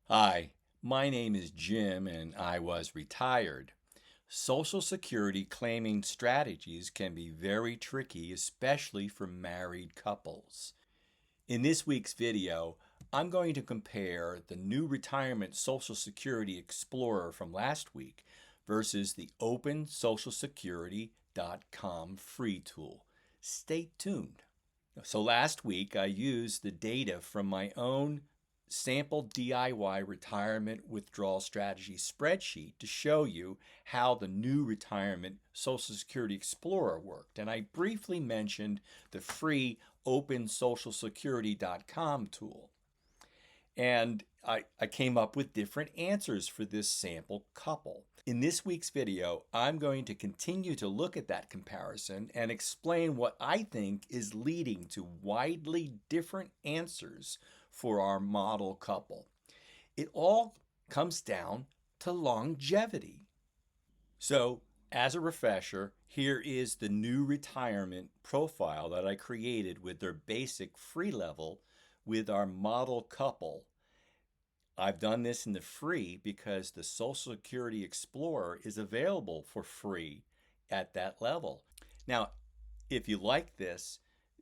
Hi, my name is Jim and I was retired. Social Security claiming strategies can be very tricky, especially for married couples. In this week's video, I'm going to compare the NewRetirement Social Security Explorer from last week versus the Open OpenSocialSecurity.com free tool. Stay tuned. So last week I used the data from my own sample DIY retirement withdrawal strategy spreadsheet to show you how the NewRetirement Social Security Explorer worked. And I briefly mentioned the free OpenSocialSecurity.com tool. And I came up with different answers for this sample couple. In this week's video, I'm going to continue to look at that comparison and explain what I think is leading to widely different answers for our model couple. It all comes down to longevity. So, as a refresher, here is the NewRetirement profile that I created with their basic free level with our model couple. I've done this in the free because the Social Security Explorer is available for free at that level. Now, if you like this,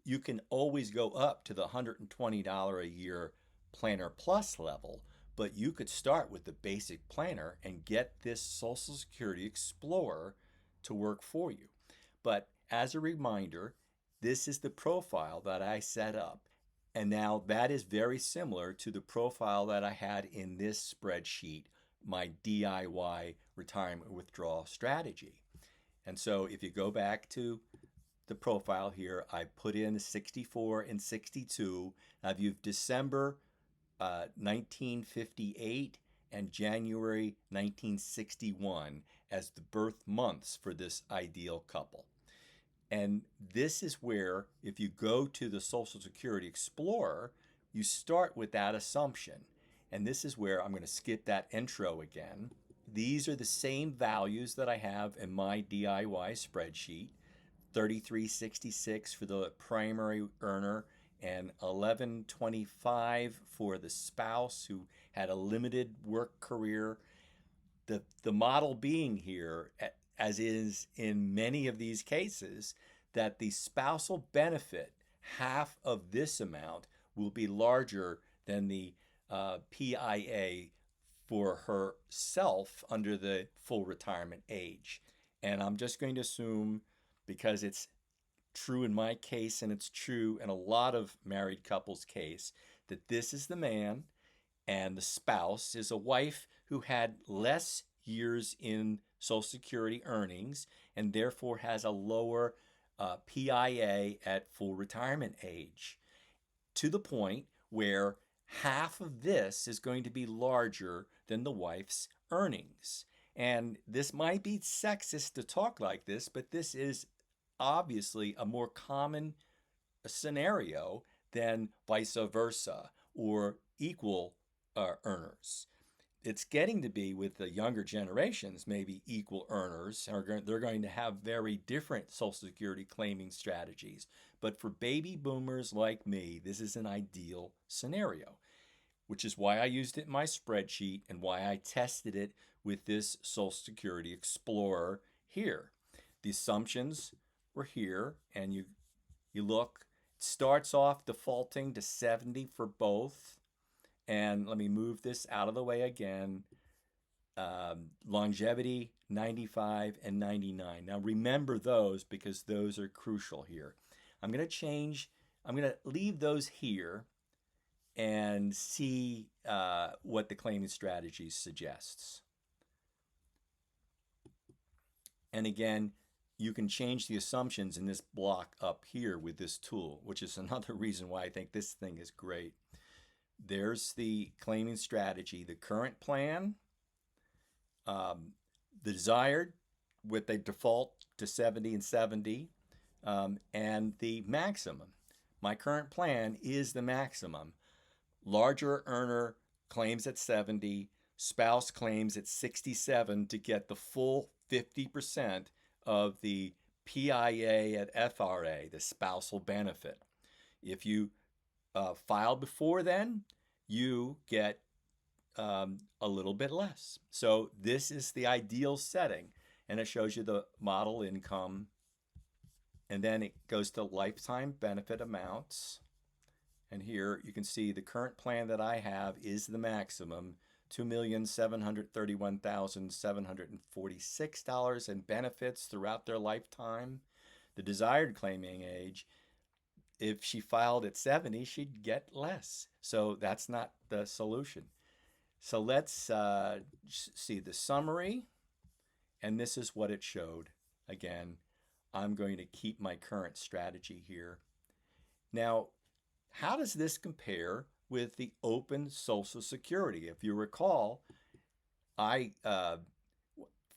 you can always go up to the $120 a year Planner Plus level, but you could start with the basic planner and get this Social Security Explorer to work for you. But as a reminder, this is the profile that I set up. And now that is very similar to the profile that I had in this spreadsheet, my DIY retirement withdrawal strategy. And so if you go back to the profile here, I put in 64 and 62. I've used December 1958 and January 1961 as the birth months for this ideal couple. And this is where, if you go to the Social Security Explorer, you start with that assumption. And this is where I'm going to skip that intro again. These are the same values that I have in my DIY spreadsheet. 3366 for the primary earner and 1125 for the spouse who had a limited work career. The model being here, as is in many of these cases, that the spousal benefit, half of this amount, will be larger than the PIA for herself under the full retirement age. And I'm just going to assume, because it's true in my case and it's true in a lot of married couples' case, that this is the man and the spouse is a wife who had less years in Social Security earnings and therefore has a lower PIA at full retirement age, to the point where half of this is going to be larger than the wife's earnings. And this might be sexist to talk like this, but this is obviously a more common scenario than vice versa or equal earners. It's getting to be with the younger generations, maybe equal earners, they're going to have very different Social Security claiming strategies. But for baby boomers like me, this is an ideal scenario, which is why I used it in my spreadsheet and why I tested it with this Social Security Explorer here. The assumptions were here, and you look, it starts off defaulting to 70 for both. And let me move this out of the way again. Longevity, 95 and 99. Now remember those because those are crucial here. I'm going to leave those here and see what the claiming strategy suggests. And again, you can change the assumptions in this block up here with this tool, which is another reason why I think this thing is great. There's the claiming strategy, the current plan, the desired with the default to 70 and 70, and the maximum. My current plan is the maximum. Larger earner claims at 70, spouse claims at 67 to get the full 50% of the PIA at FRA, the spousal benefit. If you filed before then, you get a little bit less. So this is the ideal setting, and it shows you the model income, and then it goes to lifetime benefit amounts. And here you can see the current plan that I have is the maximum, $2,731,746 in benefits throughout their lifetime. The desired claiming age, if she filed at 70, she'd get less. So that's not the solution. So let's see the summary, and this is what it showed. Again, I'm going to keep my current strategy here. Now, how does this compare with the open Social Security? If you recall, I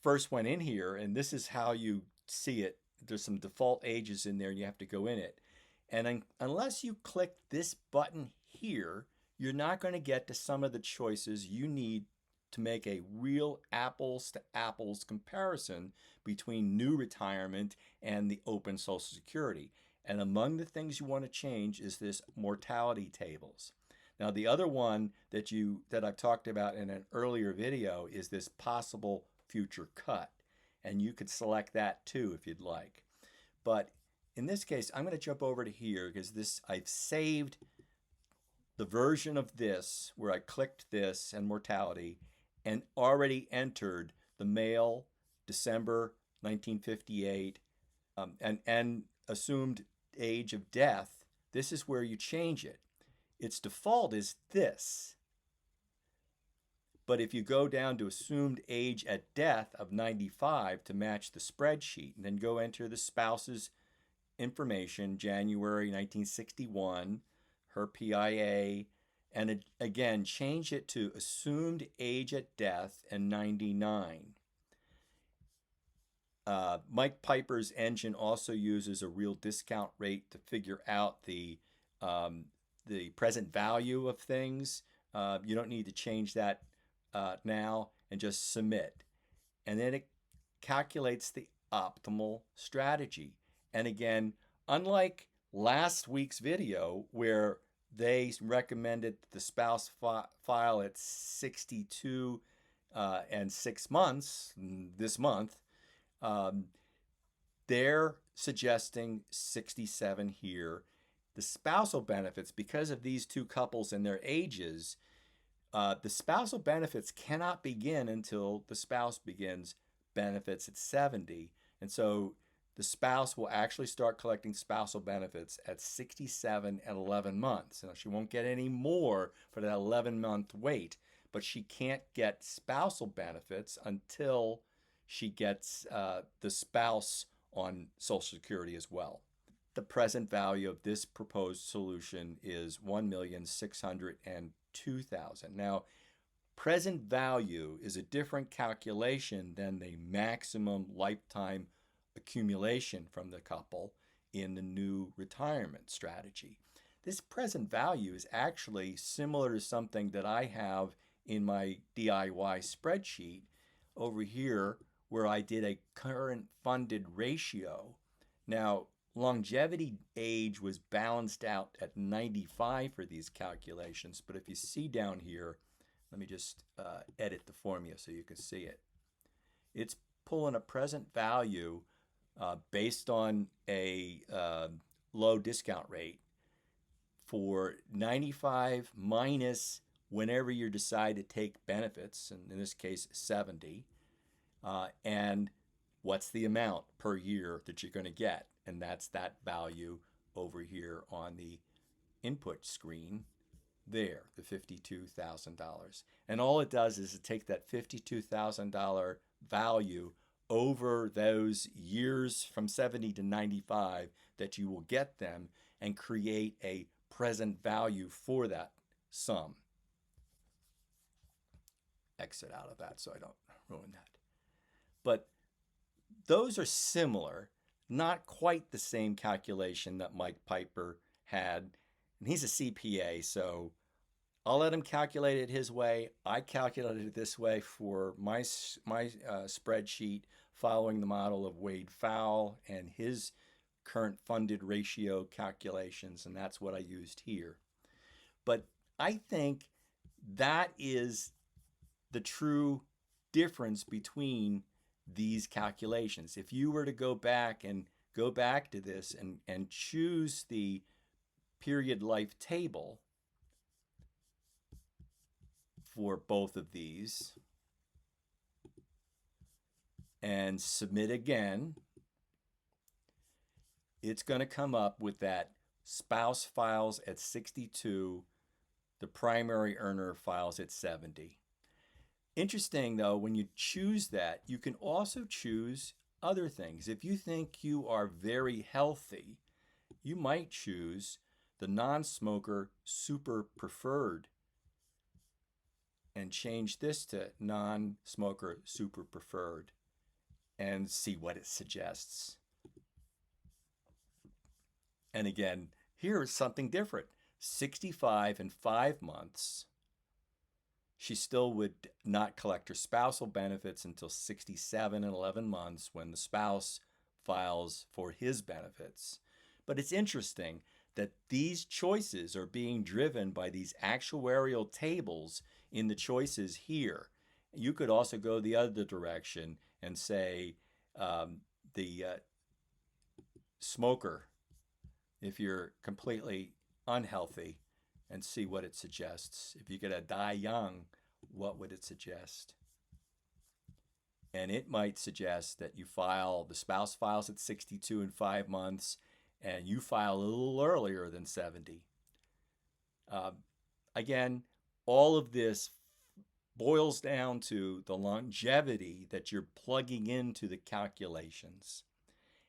first went in here, and this is how you see it. There's some default ages in there, and you have to go in it. And unless you click this button here, you're not going to get to some of the choices you need to make a real apples to apples comparison between NewRetirement and the open Social Security. And among the things you want to change is this mortality tables. Now, the other one that I've talked about in an earlier video is this possible future cut. And you could select that too if you'd like. But in this case, I'm going to jump over to here because I've saved the version of this where I clicked this and mortality and already entered the male December 1958 and assumed age of death. This is where you change it. Its default is this. But if you go down to assumed age at death of 95 to match the spreadsheet, and then go enter the spouse's information, January 1961, her PIA, and again, change it to assumed age at death and 99. Mike Piper's engine also uses a real discount rate to figure out the present value of things. You don't need to change that now, and just submit. And then it calculates the optimal strategy. And again, unlike last week's video where they recommended the spouse file at 62 and 6 months this month, they're suggesting 67 here. The spousal benefits, because of these two couples and their ages, the spousal benefits cannot begin until the spouse begins benefits at 70. And so the spouse will actually start collecting spousal benefits at 67 and 11 months. Now, she won't get any more for that 11-month wait, but she can't get spousal benefits until she gets the spouse on Social Security as well. The present value of this proposed solution is $1,602,000. Now, present value is a different calculation than the maximum lifetime accumulation from the couple in the NewRetirement strategy. This present value is actually similar to something that I have in my DIY spreadsheet over here where I did a current funded ratio. Now, longevity age was balanced out at 95 for these calculations, but if you see down here, let me just edit the formula so you can see it. It's pulling a present value based on a low discount rate for 95 minus whenever you decide to take benefits, and in this case 70, and what's the amount per year that you're going to get, and that's that value over here on the input screen there, the $52,000. And all it does is take that $52,000 value over those years from 70 to 95 that you will get them and create a present value for that sum. Exit out of that so I don't ruin that. But those are similar, not quite the same calculation that Mike Piper had. And he's a CPA, so I'll let him calculate it his way. I calculated it this way for my spreadsheet following the model of Wade Fowle and his current funded ratio calculations, and that's what I used here. But I think that is the true difference between these calculations. If you were to go back to this and choose the period life table for both of these and submit again, it's going to come up with that spouse files at 62, the primary earner files at 70. Interesting though, when you choose that, you can also choose other things. If you think you are very healthy, you might choose the non-smoker super preferred and change this to non-smoker super preferred and see what it suggests. And again, here is something different. 65 and 5 months. She still would not collect her spousal benefits until 67 and 11 months when the spouse files for his benefits. But it's interesting that these choices are being driven by these actuarial tables in the choices here. You could also go the other direction and say the smoker, if you're completely unhealthy, and see what it suggests. If you're going to die young, what would it suggest? And it might suggest that you file, the spouse files at 62 and 5 months, and you file a little earlier than 70. Again, all of this boils down to the longevity that you're plugging into the calculations.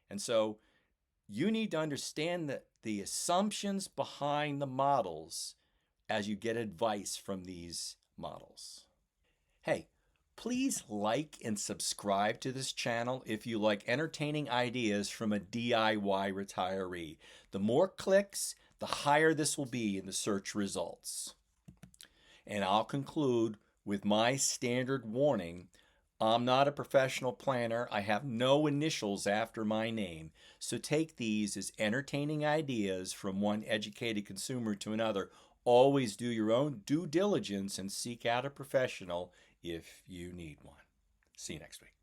And so you need to understand the assumptions behind the models as you get advice from these models. Hey, please like and subscribe to this channel if you like entertaining ideas from a DIY retiree. The more clicks, the higher this will be in the search results. And I'll conclude with my standard warning. I'm not a professional planner. I have no initials after my name. So take these as entertaining ideas from one educated consumer to another. Always do your own due diligence and seek out a professional if you need one. See you next week.